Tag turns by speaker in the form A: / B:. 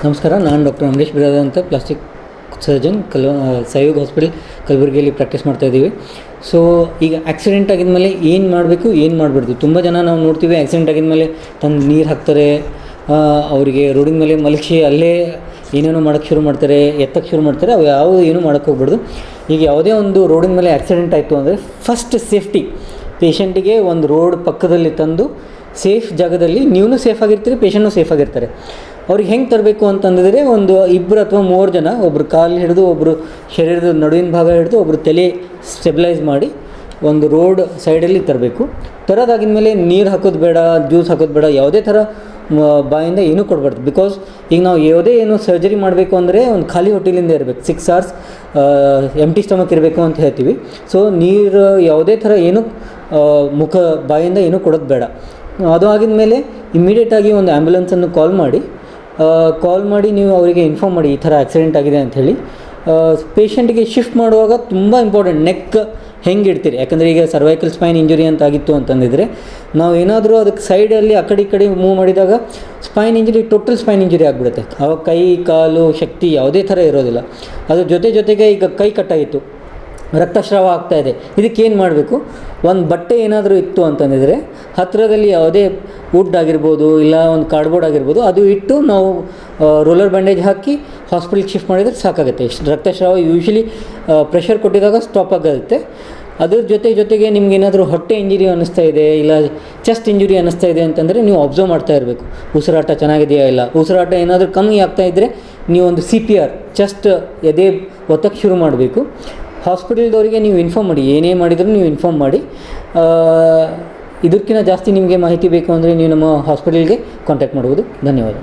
A: ನಮಸ್ಕಾರ, ನಾನು ಡಾಕ್ಟರ್ ಅಮರೇಶ್ ಬಿರಾದ ಅಂತ ಪ್ಲಾಸ್ಟಿಕ್ ಸರ್ಜನ್ ಸಹಯೋಗ್ ಹಾಸ್ಪಿಟಲ್ ಕಲಬುರಗಿಯಲ್ಲಿ ಪ್ರಾಕ್ಟೀಸ್ ಮಾಡ್ತಾಯಿದ್ದೀವಿ. ಸೊ ಈಗ ಆಕ್ಸಿಡೆಂಟ್ ಆಗಿದ್ಮೇಲೆ ಏನು ಮಾಡಬೇಕು, ಏನು ಮಾಡಬಾರ್ದು. ತುಂಬ ಜನ ನಾವು ನೋಡ್ತೀವಿ, ಆಕ್ಸಿಡೆಂಟ್ ಆಗಿದ್ಮೇಲೆ ತಂದು ನೀರು ಹಾಕ್ತಾರೆ, ಅವರಿಗೆ ರೋಡಿನ ಮೇಲೆ ಮಲಗಿಸಿ ಅಲ್ಲೇ ಏನೇನೋ ಮಾಡೋಕ್ಕೆ ಶುರು ಮಾಡ್ತಾರೆ, ಎತ್ತಕ್ಕೆ ಶುರು ಮಾಡ್ತಾರೆ. ಅವು ಯಾವುವು ಏನೂ ಮಾಡೋಕ್ಕೆ ಹೋಗ್ಬಾರ್ದು. ಈಗ ಯಾವುದೇ ಒಂದು ರೋಡಿನ ಮೇಲೆ ಆಕ್ಸಿಡೆಂಟ್ ಆಯಿತು ಅಂದರೆ ಫಸ್ಟ್ ಸೇಫ್ಟಿ, ಪೇಷಂಟಿಗೆ ಒಂದು ರೋಡ್ ಪಕ್ಕದಲ್ಲಿ ತಂದು ಸೇಫ್ ಜಾಗದಲ್ಲಿ ನೀವು ಸೇಫ್ ಆಗಿರ್ತೀರಿ, ಪೇಷಂಟು ಸೇಫ್ ಆಗಿರ್ತಾರೆ. ಅವ್ರಿಗೆ ಹೆಂಗೆ ತರಬೇಕು ಅಂತಂದಿದ್ರೆ, ಒಂದು 2 ಅಥವಾ 3 ಜನ, ಒಬ್ಬರು ಕಾಲು ಹಿಡಿದು, ಒಬ್ಬರು ಶರೀರದ ನಡುವಿನ ಭಾಗ ಹಿಡಿದು, ಒಬ್ಬರು ತಲೆ ಸ್ಟೆಬಿಲೈಸ್ ಮಾಡಿ ಒಂದು ರೋಡ್ ಸೈಡಲ್ಲಿ ತರಬೇಕು. ತರೋದಾಗಿದ ಮೇಲೆ ನೀರು ಹಾಕೋದು ಬೇಡ, ಜ್ಯೂಸ್ ಹಾಕೋದು ಬೇಡ, ಯಾವುದೇ ಥರ ಬಾಯಿಂದ ಏನೂ ಕೊಡಬಾರ್ದು. ಬಿಕಾಸ್ ಈಗ ನಾವು ಯಾವುದೇ ಏನು ಸರ್ಜರಿ ಮಾಡಬೇಕು ಅಂದರೆ ಒಂದು ಖಾಲಿ ಹೊಟ್ಟೆಲಿಂದ ಇರಬೇಕು, 6 hours ಎಂಟಿ ಸ್ಟಮಕ್ ಇರಬೇಕು ಅಂತ ಹೇಳ್ತೀವಿ. ಸೊ ನೀರು ಯಾವುದೇ ಥರ ಏನು ಬಾಯಿಂದ ಏನೂ ಕೊಡೋದು ಬೇಡ. ಅದು ಆಗಿದ ಮೇಲೆ ಇಮ್ಮಿಡಿಯೇಟಾಗಿ ಒಂದು ಆ್ಯಂಬುಲೆನ್ಸನ್ನು ಕಾಲ್ ಮಾಡಿ ನೀವು ಅವರಿಗೆ ಇನ್ಫಾರ್ಮ್ ಮಾಡಿ, ಈ ಥರ ಆಕ್ಸಿಡೆಂಟ್ ಆಗಿದೆ ಅಂಥೇಳಿ. ಪೇಷಂಟಿಗೆ ಶಿಫ್ಟ್ ಮಾಡುವಾಗ ತುಂಬ ಇಂಪಾರ್ಟೆಂಟ್, ನೆಕ್ ಹೆಂಗೆ ಇಡ್ತೀರಿ. ಯಾಕಂದರೆ ಈಗ ಸರ್ವೈಕಲ್ ಸ್ಪೈನ್ ಇಂಜುರಿ ಅಂತ ಆಗಿತ್ತು ಅಂತಂದಿದ್ರೆ, ನಾವು ಏನಾದರೂ ಅದಕ್ಕೆ ಸೈಡಲ್ಲಿ ಆ ಕಡೆ ಮೂವ್ ಮಾಡಿದಾಗ spine injury, total spine injury ಆಗಿಬಿಡುತ್ತೆ. ಆವಾಗ ಕೈ ಕಾಲು ಶಕ್ತಿ ಯಾವುದೇ ಥರ ಇರೋದಿಲ್ಲ. ಅದ್ರ ಜೊತೆಗೆ ಈಗ ಕೈ ಕಟ್ಟಾಗಿತ್ತು, ರಕ್ತಸ್ರಾವ ಆಗ್ತಾಯಿದೆ, ಇದಕ್ಕೇನು ಮಾಡಬೇಕು? ಒಂದು ಬಟ್ಟೆ ಏನಾದರೂ ಇತ್ತು ಅಂತಂದಿದ್ರೆ ಹತ್ತಿರದಲ್ಲಿ ಯಾವುದೇ ವುಡ್ ಆಗಿರ್ಬೋದು, ಇಲ್ಲ ಒಂದು ಕಾರ್ಡ್ಬೋರ್ಡ್ ಆಗಿರ್ಬೋದು, ಅದು ಇಟ್ಟು ನಾವು ರೋಲರ್ ಬ್ಯಾಂಡೇಜ್ ಹಾಕಿ ಹಾಸ್ಪಿಟಲ್ಗೆ ಶಿಫ್ಟ್ ಮಾಡಿದರೆ ಸಾಕಾಗುತ್ತೆ. ರಕ್ತಸ್ರಾವ ಯೂಶ್ವಲಿ ಪ್ರೆಷರ್ ಕೊಟ್ಟಿದಾಗ ಸ್ಟಾಪ್ ಆಗುತ್ತೆ. ಅದ್ರ ಜೊತೆಗೆ ನಿಮ್ಗೇನಾದರೂ ಹೊಟ್ಟೆ ಇಂಜುರಿ ಅನ್ನಿಸ್ತಾ ಇದೆ, ಇಲ್ಲ ಚೆಸ್ಟ್ ಇಂಜುರಿ ಅನ್ನಿಸ್ತಾ ಇದೆ ಅಂತಂದರೆ ನೀವು ಅಬ್ಸರ್ವ್ ಮಾಡ್ತಾ ಇರಬೇಕು, ಉಸಿರಾಟ ಚೆನ್ನಾಗಿದೆಯಾ ಇಲ್ಲ. ಉಸಿರಾಟ ಏನಾದರೂ ಕಮ್ಮಿ ಆಗ್ತಾಯಿದ್ರೆ ನೀವು ಒಂದು CPR, ಚೆಸ್ಟ್ ಎದೆ ಒತ್ತಕ್ಕೆ ಶುರು ಮಾಡಬೇಕು. ಹಾಸ್ಪಿಟಲ್ದವರಿಗೆ ನೀವು ಇನ್ಫಾರ್ಮ್ ಮಾಡಿ, ಏನೇ ಮಾಡಿದರೂ ನೀವು ಇನ್ಫಾರ್ಮ್ ಮಾಡಿ. ಇದಕ್ಕಿಂತ ಜಾಸ್ತಿ ನಿಮಗೆ ಮಾಹಿತಿ ಬೇಕು ಅಂದರೆ ನೀವು ನಮ್ಮ ಹಾಸ್ಪಿಟಲ್ಗೆ ಕಾಂಟ್ಯಾಕ್ಟ್ ಮಾಡ್ಬೋದು. ಧನ್ಯವಾದ.